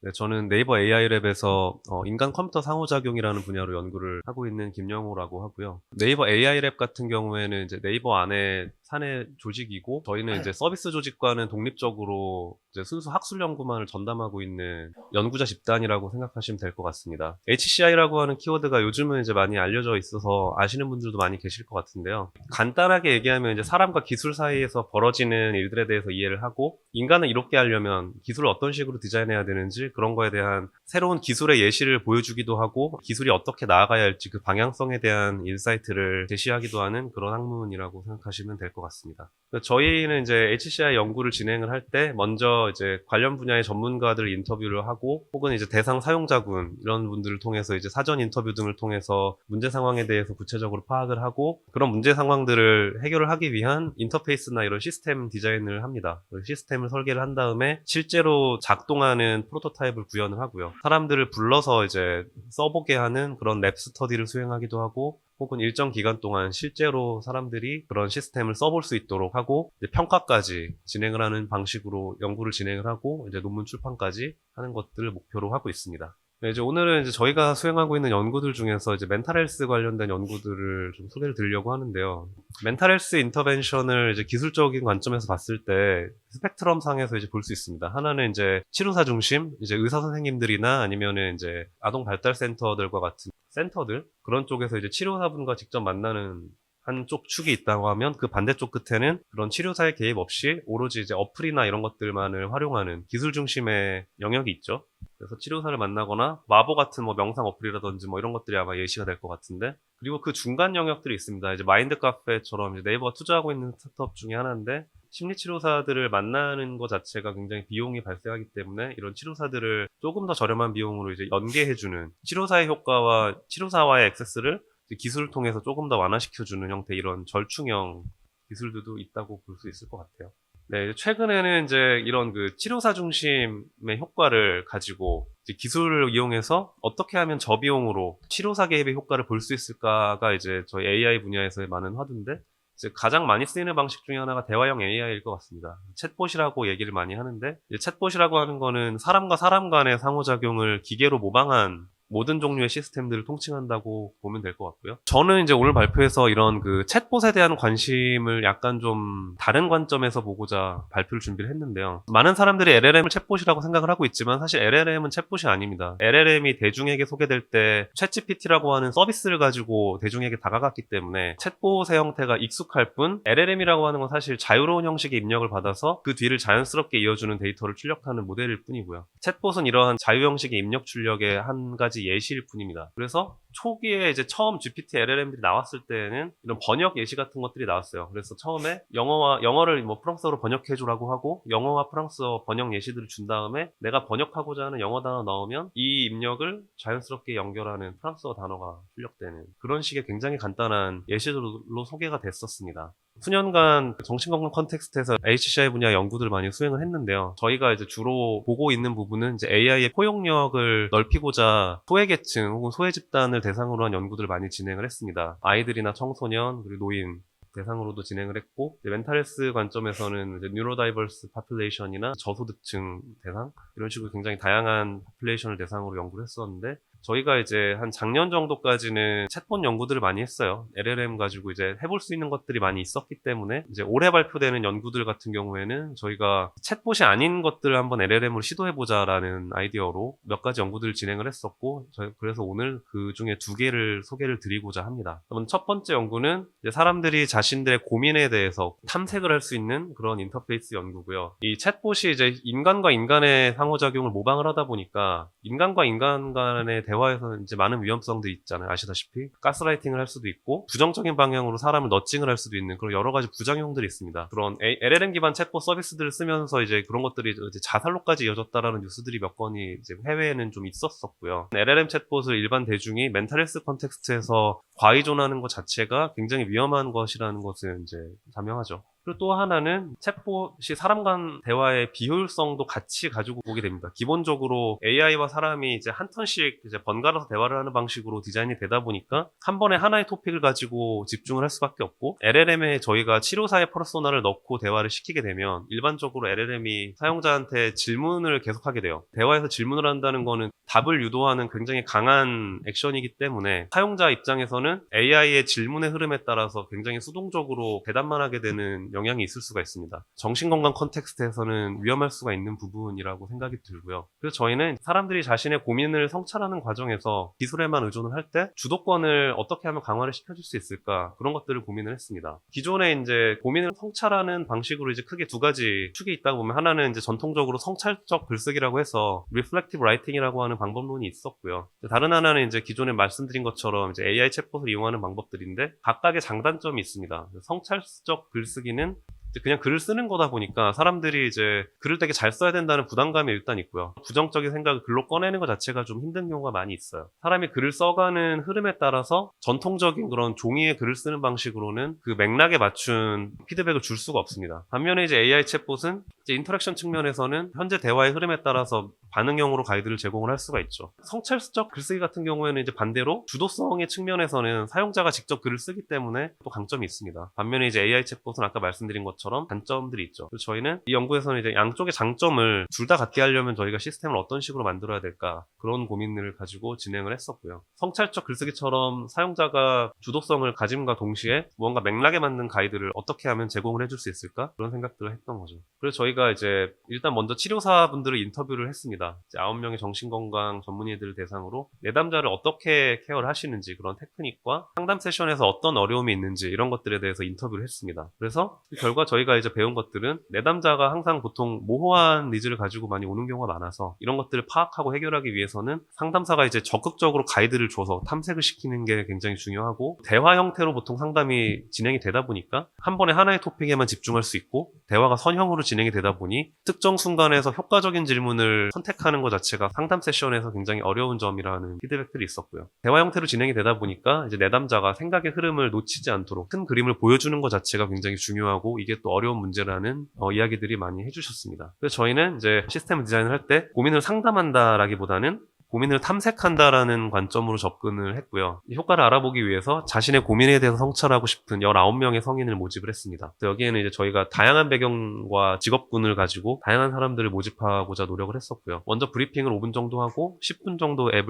네, 저는 네이버 AI랩에서 인간 컴퓨터 상호작용이라는 분야로 연구를 하고 있는 김영호라고 하고요. 네이버 AI랩 같은 경우에는 이제 네이버 안에 사내 조직이고 저희는 이제 서비스 조직과는 독립적으로 이제 순수 학술 연구만을 전담하고 있는 연구자 집단이라고 생각하시면 될 것 같습니다. HCI라고 하는 키워드가 요즘은 이제 많이 알려져 있어서 아시는 분들도 많이 계실 것 같은데요. 간단하게 얘기하면 이제 사람과 기술 사이에서 벌어지는 일들에 대해서 이해를 하고 인간을 이롭게 하려면 기술을 어떤 식으로 디자인해야 되는지 그런 거에 대한 새로운 기술의 예시를 보여주기도 하고 기술이 어떻게 나아가야 할지 그 방향성에 대한 인사이트를 제시하기도 하는 그런 학문이라고 생각하시면 될 것 같습니다. 저희는 이제 HCI 연구를 진행을 할 때 먼저 이제 관련 분야의 전문가들을 인터뷰를 하고 혹은 이제 대상 사용자군 이런 분들을 통해서 이제 사전 인터뷰 등을 통해서 문제 상황에 대해서 구체적으로 파악을 하고 그런 문제 상황들을 해결을 하기 위한 인터페이스나 이런 시스템 디자인을 합니다. 시스템을 설계를 한 다음에 실제로 작동하는 프로토타입을 구현을 하고요. 사람들을 불러서 이제 써보게 하는 그런 랩 스터디를 수행하기도 하고 혹은 일정 기간 동안 실제로 사람들이 그런 시스템을 써볼 수 있도록 하고 이제 평가까지 진행을 하는 방식으로 연구를 진행을 하고 이제 논문 출판까지 하는 것들을 목표로 하고 있습니다. 네, 이제 오늘은 이제 저희가 수행하고 있는 연구들 중에서 이제 멘탈 헬스 관련된 연구들을 좀 소개를 드리려고 하는데요. 멘탈 헬스 인터벤션을 이제 기술적인 관점에서 봤을 때 스펙트럼 상에서 이제 볼 수 있습니다. 하나는 이제 치료사 중심, 이제 의사 선생님들이나 아니면은 이제 아동 발달 센터들과 같은 센터들 그런 쪽에서 이제 치료사분과 직접 만나는 한쪽 축이 있다고 하면 그 반대쪽 끝에는 그런 치료사의 개입 없이 오로지 이제 어플이나 이런 것들만을 활용하는 기술 중심의 영역이 있죠. 그래서 치료사를 만나거나 마보 같은 뭐 명상 어플이라든지 뭐 이런 것들이 아마 예시가 될 것 같은데 그리고 그 중간 영역들이 있습니다. 이제 마인드 카페처럼 이제 네이버가 투자하고 있는 스타트업 중에 하나인데 심리치료사들을 만나는 것 자체가 굉장히 비용이 발생하기 때문에 이런 치료사들을 조금 더 저렴한 비용으로 이제 연계해주는 치료사의 효과와 치료사와의 액세스를 기술을 통해서 조금 더 완화시켜주는 형태 이런 절충형 기술들도 있다고 볼 수 있을 것 같아요. 네, 최근에는 이제 이런 그 치료사 중심의 효과를 가지고 이제 기술을 이용해서 어떻게 하면 저비용으로 치료사 개입의 효과를 볼 수 있을까가 이제 저희 AI 분야에서의 많은 화두인데 이제 가장 많이 쓰이는 방식 중에 하나가 대화형 AI일 것 같습니다. 챗봇이라고 얘기를 많이 하는데 챗봇이라고 하는 거는 사람과 사람 간의 상호작용을 기계로 모방한 모든 종류의 시스템들을 통칭한다고 보면 될 것 같고요. 저는 이제 오늘 발표에서 이런 그 챗봇에 대한 관심을 약간 좀 다른 관점에서 보고자 발표를 준비를 했는데요. 많은 사람들이 LLM을 챗봇이라고 생각을 하고 있지만 사실 LLM은 챗봇이 아닙니다. LLM이 대중에게 소개될 때 챗GPT라고 하는 서비스를 가지고 대중에게 다가갔기 때문에 챗봇의 형태가 익숙할 뿐 LLM이라고 하는 건 사실 자유로운 형식의 입력을 받아서 그 뒤를 자연스럽게 이어주는 데이터를 출력하는 모델일 뿐이고요. 챗봇은 이러한 자유 형식의 입력 출력의 한 가지 예시일 뿐입니다. 그래서 초기에 이제 처음 GPT LLM들이 나왔을 때는 이런 번역 예시 같은 것들이 나왔어요. 그래서 처음에 영어를 뭐 프랑스어로 번역해주라고 하고 영어와 프랑스어 번역 예시들을 준 다음에 내가 번역하고자 하는 영어 단어 넣으면 이 입력을 자연스럽게 연결하는 프랑스어 단어가 출력되는 그런 식의 굉장히 간단한 예시들로 소개가 됐었습니다. 수년간 정신건강 컨텍스트에서 HCI 분야 연구들을 많이 수행을 했는데요. 저희가 이제 주로 보고 있는 부분은 이제 AI의 포용력을 넓히고자 소외계층 혹은 소외 집단을 대상으로 한 연구들을 많이 진행을 했습니다. 아이들이나 청소년 그리고 노인 대상으로도 진행을 했고 멘탈 헬스 관점에서는 이제 뉴로다이버스 파퓰레이션이나 저소득층 대상 이런 식으로 굉장히 다양한 파퓰레이션을 대상으로 연구를 했었는데 저희가 이제 한 작년 정도까지는 챗봇 연구들을 많이 했어요. LLM 가지고 이제 해볼 수 있는 것들이 많이 있었기 때문에 이제 올해 발표되는 연구들 같은 경우에는 저희가 챗봇이 아닌 것들을 한번 LLM으로 시도해보자라는 아이디어로 몇 가지 연구들을 진행을 했었고 그래서 오늘 그 중에 두 개를 소개를 드리고자 합니다. 그럼 첫 번째 연구는 이제 사람들이 자신들의 고민에 대해서 탐색을 할 수 있는 그런 인터페이스 연구고요. 이 챗봇이 이제 인간과 인간의 상호작용을 모방을 하다 보니까 인간과 인간 간의 대화에서는 이제 많은 위험성들이 있잖아요. 아시다시피 가스라이팅을 할 수도 있고 부정적인 방향으로 사람을 너칭을 할 수도 있는 그런 여러 가지 부작용들이 있습니다. 그런 LLM 기반 챗봇 서비스들을 쓰면서 이제 그런 것들이 이제 자살로까지 이어졌다라는 뉴스들이 몇 건이 이제 해외에는 좀 있었었고요. LLM 챗봇을 일반 대중이 멘탈 헬스 컨텍스트에서 과의존하는 것 자체가 굉장히 위험한 것이라는 것은 이제 자명하죠. 그리고 또 하나는 챗봇이 사람 간 대화의 비효율성도 같이 가지고 보게 됩니다. 기본적으로 AI와 사람이 이제 한 턴씩 이제 번갈아서 대화를 하는 방식으로 디자인이 되다 보니까 한 번에 하나의 토픽을 가지고 집중을 할 수밖에 없고, LLM에 저희가 치료사의 퍼소나를 넣고 대화를 시키게 되면 일반적으로 LLM이 사용자한테 질문을 계속하게 돼요. 대화에서 질문을 한다는 거는 답을 유도하는 굉장히 강한 액션이기 때문에 사용자 입장에서는 AI의 질문의 흐름에 따라서 굉장히 수동적으로 대답만 하게 되는 영향이 있을 수가 있습니다. 정신건강 컨텍스트에서는 위험할 수가 있는 부분이라고 생각이 들고요. 그래서 저희는 사람들이 자신의 고민을 성찰하는 과정에서 기술에만 의존을 할 때 주도권을 어떻게 하면 강화를 시켜줄 수 있을까, 그런 것들을 고민을 했습니다. 기존에 이제 고민을 성찰하는 방식으로 이제 크게 두 가지 축이 있다고 보면, 하나는 이제 전통적으로 성찰적 글쓰기라고 해서 Reflective Writing이라고 하는 방법론이 있었고요. 다른 하나는 이제 기존에 말씀드린 것처럼 이제 AI 챗봇을 이용하는 방법들인데 각각의 장단점이 있습니다. 성찰적 글쓰기는 그냥 글을 쓰는 거다 보니까 사람들이 이제 글을 되게 잘 써야 된다는 부담감이 일단 있고요. 부정적인 생각을 글로 꺼내는 것 자체가 좀 힘든 경우가 많이 있어요. 사람이 글을 써가는 흐름에 따라서 전통적인 그런 종이에 글을 쓰는 방식으로는 그 맥락에 맞춘 피드백을 줄 수가 없습니다. 반면에 이제 AI 챗봇은 이제 인터랙션 측면에서는 현재 대화의 흐름에 따라서 반응형으로 가이드를 제공을 할 수가 있죠. 성찰적 글쓰기 같은 경우에는 이제 반대로 주도성의 측면에서는 사용자가 직접 글을 쓰기 때문에 또 강점이 있습니다. 반면에 이제 AI 챗봇은 아까 말씀드린 것처럼 단점들이 있죠. 그래서 저희는 이 연구에서는 이제 양쪽의 장점을 둘 다 갖게 하려면 저희가 시스템을 어떤 식으로 만들어야 될까, 그런 고민을 가지고 진행을 했었고요. 성찰적 글쓰기처럼 사용자가 주도성을 가짐과 동시에 무언가 맥락에 맞는 가이드를 어떻게 하면 제공을 해줄 수 있을까, 그런 생각들을 했던 거죠. 그래서 저희가 이제 일단 먼저 치료사분들을 인터뷰를 했습니다. 이제 9명의 정신건강 전문의들 대상으로 내담자를 어떻게 케어를 하시는지, 그런 테크닉과 상담 세션에서 어떤 어려움이 있는지, 이런 것들에 대해서 인터뷰를 했습니다. 그래서 그 결과 저희가 이제 배운 것들은, 내담자가 항상 보통 모호한 니즈를 가지고 많이 오는 경우가 많아서 이런 것들을 파악하고 해결하기 위해서는 상담사가 이제 적극적으로 가이드를 줘서 탐색을 시키는 게 굉장히 중요하고, 대화 형태로 보통 상담이 진행이 되다 보니까 한 번에 하나의 토픽에만 집중할 수 있고 대화가 선형으로 진행이 되다 보니 특정 순간에서 효과적인 질문을 선택하는 것 자체가 상담 세션에서 굉장히 어려운 점이라는 피드백들이 있었고요. 대화 형태로 진행이 되다 보니까 이제 내담자가 생각의 흐름을 놓치지 않도록 큰 그림을 보여주는 것 자체가 굉장히 중요하고, 이게 또 어려운 문제라는 이야기들이 많이 해주셨습니다. 그래서 저희는 이제 시스템 디자인을 할 때 고민을 상담한다라기보다는 고민을 탐색한다라는 관점으로 접근을 했고요. 이 효과를 알아보기 위해서 자신의 고민에 대해서 성찰하고 싶은 19명의 성인을 모집을 했습니다. 여기에는 이제 저희가 다양한 배경과 직업군을 가지고 다양한 사람들을 모집하고자 노력을 했었고요. 먼저 브리핑을 5분 정도 하고 10분 정도 앱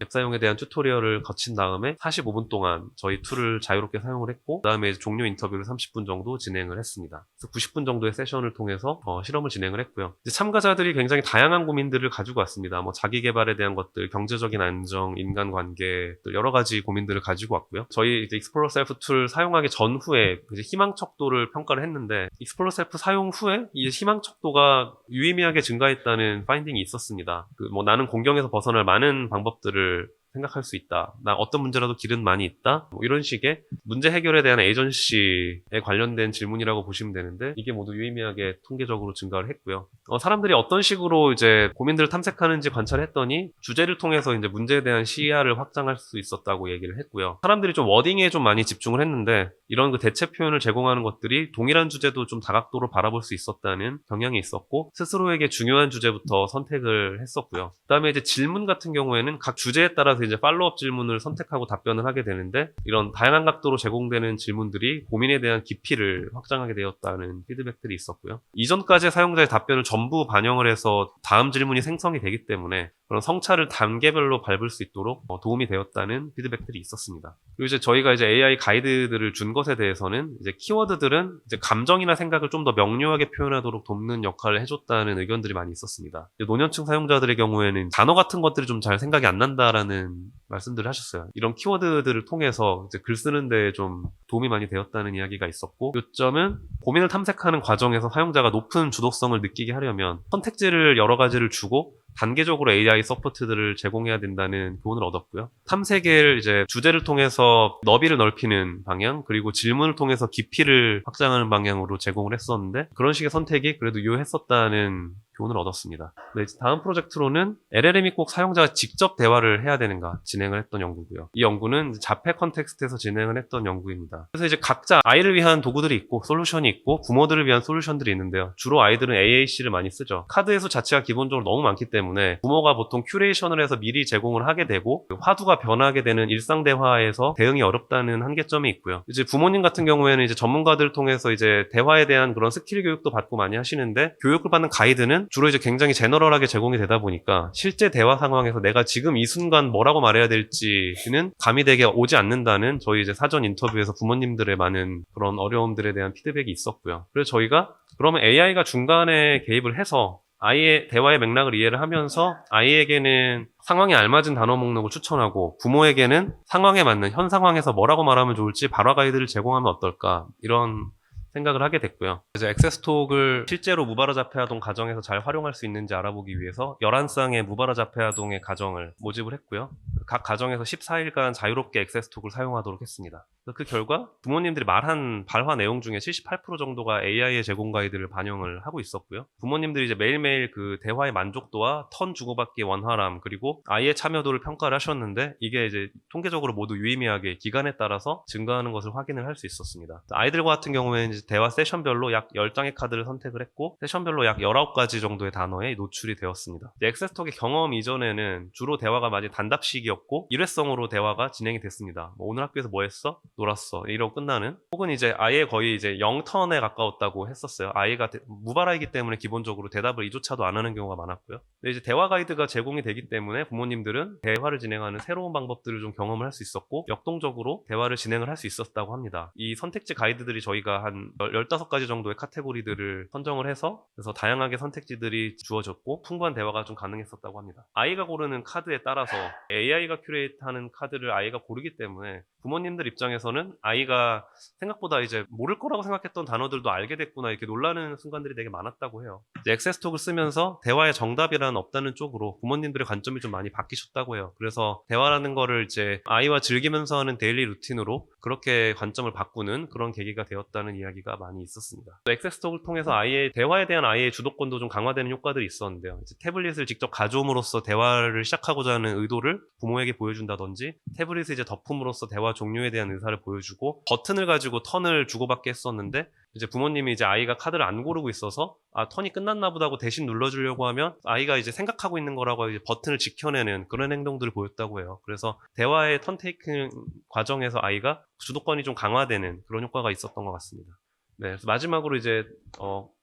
사용에 대한 튜토리얼을 거친 다음에 45분 동안 저희 툴을 자유롭게 사용을 했고, 그 다음에 종료 인터뷰를 30분 정도 진행을 했습니다. 그래서 90분 정도의 세션을 통해서 실험을 진행을 했고요. 이제 참가자들이 굉장히 다양한 고민들을 가지고 왔습니다. 뭐 자기 개발에 대한 것, 경제적인 안정, 인간관계, 여러 가지 고민들을 가지고 왔고요. 저희 이제 익스플로러 셀프 툴 사용하기 전후에 이제 희망척도를 평가를 했는데, 익스플로러 셀프 사용 후에 이 희망척도가 유의미하게 증가했다는 파인딩이 있었습니다. 나는 공경에서 벗어날 많은 방법들을 생각할 수 있다. 나 어떤 문제라도 길은 많이 있다. 이런 식의 문제 해결에 대한 에이전시에 관련된 질문이라고 보시면 되는데, 이게 모두 유의미하게 통계적으로 증가를 했고요. 사람들이 어떤 식으로 이제 고민들을 탐색하는지 관찰했더니 주제를 통해서 이제 문제에 대한 시야를 확장할 수 있었다고 얘기를 했고요. 사람들이 좀 워딩에 좀 많이 집중을 했는데, 이런 그 대체 표현을 제공하는 것들이 동일한 주제도 좀 다각도로 바라볼 수 있었다는 경향이 있었고, 스스로에게 중요한 주제부터 선택을 했었고요. 그다음에 이제 질문 같은 경우에는 각 주제에 따라서 이제 팔로우업 질문을 선택하고 답변을 하게 되는데, 이런 다양한 각도로 제공되는 질문들이 고민에 대한 깊이를 확장하게 되었다는 피드백들이 있었고요. 이전까지의 사용자의 답변을 전부 반영을 해서 다음 질문이 생성이 되기 때문에 그런 성찰을 단계별로 밟을 수 있도록 도움이 되었다는 피드백들이 있었습니다. 그리고 이제 저희가 이제 AI 가이드들을 준 것에 대해서는 이제 키워드들은 이제 감정이나 생각을 좀 더 명료하게 표현하도록 돕는 역할을 해줬다는 의견들이 많이 있었습니다. 노년층 사용자들의 경우에는 단어 같은 것들이 좀 잘 생각이 안 난다라는 말씀들을 하셨어요. 이런 키워드들을 통해서 이제 글 쓰는데 좀 도움이 많이 되었다는 이야기가 있었고, 요점은 고민을 탐색하는 과정에서 사용자가 높은 주도성을 느끼게 하려면 선택지를 여러 가지를 주고 단계적으로 AI 서포트들을 제공해야 된다는 교훈을 얻었고요. 탐색을 이제 주제를 통해서 너비를 넓히는 방향, 그리고 질문을 통해서 깊이를 확장하는 방향으로 제공을 했었는데, 그런 식의 선택이 그래도 유효했었다는 교훈을 얻었습니다. 네, 다음 프로젝트로는 LLM이 꼭 사용자가 직접 대화를 해야 되는가 진행을 했던 연구고요. 이 연구는 자폐 컨텍스트에서 진행을 했던 연구입니다. 그래서 이제 각자 아이를 위한 도구들이 있고 솔루션이 있고 부모들을 위한 솔루션들이 있는데요. 주로 아이들은 AAC를 많이 쓰죠. 카드의 수 자체가 기본적으로 너무 많기 때문에 부모가 보통 큐레이션을 해서 미리 제공을 하게 되고 화두가 변하게 되는 일상 대화에서 대응이 어렵다는 한계점이 있고요. 이제 부모님 같은 경우에는 이제 전문가들을 통해서 이제 대화에 대한 그런 스킬 교육도 받고 많이 하시는데 교육을 받는 가이드는 주로 이제 굉장히 제너럴하게 제공이 되다 보니까 실제 대화 상황에서 내가 지금 이 순간 뭐라고 말해야 될지는 감이 되게 오지 않는다는 저희 이제 사전 인터뷰에서 부모님들의 많은 그런 어려움들에 대한 피드백이 있었고요. 그래서 저희가 그러면 AI가 중간에 개입을 해서 아이의 대화의 맥락을 이해를 하면서 아이에게는 상황에 알맞은 단어 목록을 추천하고 부모에게는 상황에 맞는 현 상황에서 뭐라고 말하면 좋을지 발화 가이드를 제공하면 어떨까 이런 생각을 하게 됐고요. 그래서 액세스톡을 실제로 무발화 자폐아동 가정에서 잘 활용할 수 있는지 알아보기 위해서 11쌍의 무발화 자폐아동의 가정을 모집을 했고요. 각 가정에서 14일간 자유롭게 액세스톡을 사용하도록 했습니다. 그 결과 부모님들이 말한 발화 내용 중에 78% 정도가 AI의 제공 가이드를 반영을 하고 있었고요. 부모님들이 이제 매일매일 그 대화의 만족도와 턴 주고받기의 원활함 그리고 아이의 참여도를 평가를 하셨는데 이게 이제 통계적으로 모두 유의미하게 기간에 따라서 증가하는 것을 확인을 할 수 있었습니다. 아이들과 같은 경우에는 이제 대화 세션별로 약 10장의 카드를 선택을 했고 세션별로 약 19가지 정도의 단어에 노출이 되었습니다. 액세스톡의 경험 이전에는 주로 대화가 많이 단답식이었고 일회성으로 대화가 진행이 됐습니다. 뭐 오늘 학교에서 뭐 했어? 놀았어. 이러고 끝나는 혹은 이제 아예 거의 이제 0턴에 가까웠다고 했었어요. 아이가 무발화이기 때문에 기본적으로 대답을 이조차도 안 하는 경우가 많았고요. 근데 이제 대화 가이드가 제공이 되기 때문에 부모님들은 대화를 진행하는 새로운 방법들을 좀 경험을 할 수 있었고 역동적으로 대화를 진행을 할 수 있었다고 합니다. 이 선택지 가이드들이 저희가 한 15가지 정도의 카테고리들을 선정을 해서 그래서 다양하게 선택지들이 주어졌고 풍부한 대화가 좀 가능했었다고 합니다. 아이가 고르는 카드에 따라서 AI가 큐레이트하는 카드를 아이가 고르기 때문에 부모님들 입장에서는 아이가 생각보다 이제 모를 거라고 생각했던 단어들도 알게 됐구나 이렇게 놀라는 순간들이 되게 많았다고 해요. 이제 액세스톡을 쓰면서 대화의 정답이란 없다는 쪽으로 부모님들의 관점이 좀 많이 바뀌셨다고 해요. 그래서 대화라는 거를 이제 아이와 즐기면서 하는 데일리 루틴으로 그렇게 관점을 바꾸는 그런 계기가 되었다는 이야기가 많이 있었습니다. 액세스톡을 통해서 아이의 대화에 대한 아이의 주도권도 좀 강화되는 효과들이 있었는데요. 이제 태블릿을 직접 가져옴으로써 대화를 시작하고자 하는 의도를 부모에게 보여준다든지 태블릿을 이제 덮음으로써 대화 종류에 대한 의사를 보여주고 버튼을 가지고 턴을 주고받게 했었는데 이제 부모님이 이제 아이가 카드를 안 고르고 있어서 턴이 끝났나 보다 하고 대신 눌러주려고 하면 아이가 이제 생각하고 있는 거라고 이제 버튼을 지켜내는 그런 행동들을 보였다고 해요. 그래서 대화의 턴 테이킹 과정에서 아이가 주도권이 좀 강화되는 그런 효과가 있었던 것 같습니다. 네, 그래서 마지막으로 이제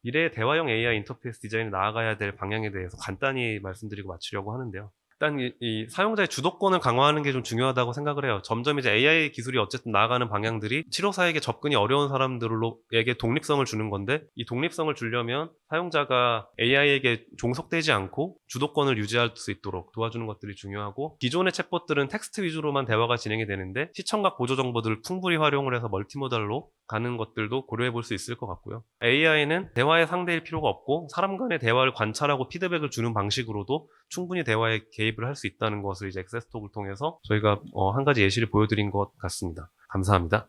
미래의 대화형 AI 인터페이스 디자인에 나아가야 될 방향에 대해서 간단히 말씀드리고 마치려고 하는데요. 일단 이 사용자의 주도권을 강화하는 게 좀 중요하다고 생각을 해요. 점점 이제 AI 기술이 어쨌든 나아가는 방향들이 치료사에게 접근이 어려운 사람들에게 독립성을 주는 건데 이 독립성을 주려면 사용자가 AI에게 종속되지 않고 주도권을 유지할 수 있도록 도와주는 것들이 중요하고 기존의 챗봇들은 텍스트 위주로만 대화가 진행이 되는데 시청각 보조 정보들을 풍부히 활용을 해서 멀티모달로 가는 것들도 고려해 볼 수 있을 것 같고요. AI는 대화의 상대일 필요가 없고 사람 간의 대화를 관찰하고 피드백을 주는 방식으로도 충분히 대화에 개입을 할 수 있다는 것을 이제 액세스톡을 통해서 저희가 한 가지 예시를 보여드린 것 같습니다. 감사합니다.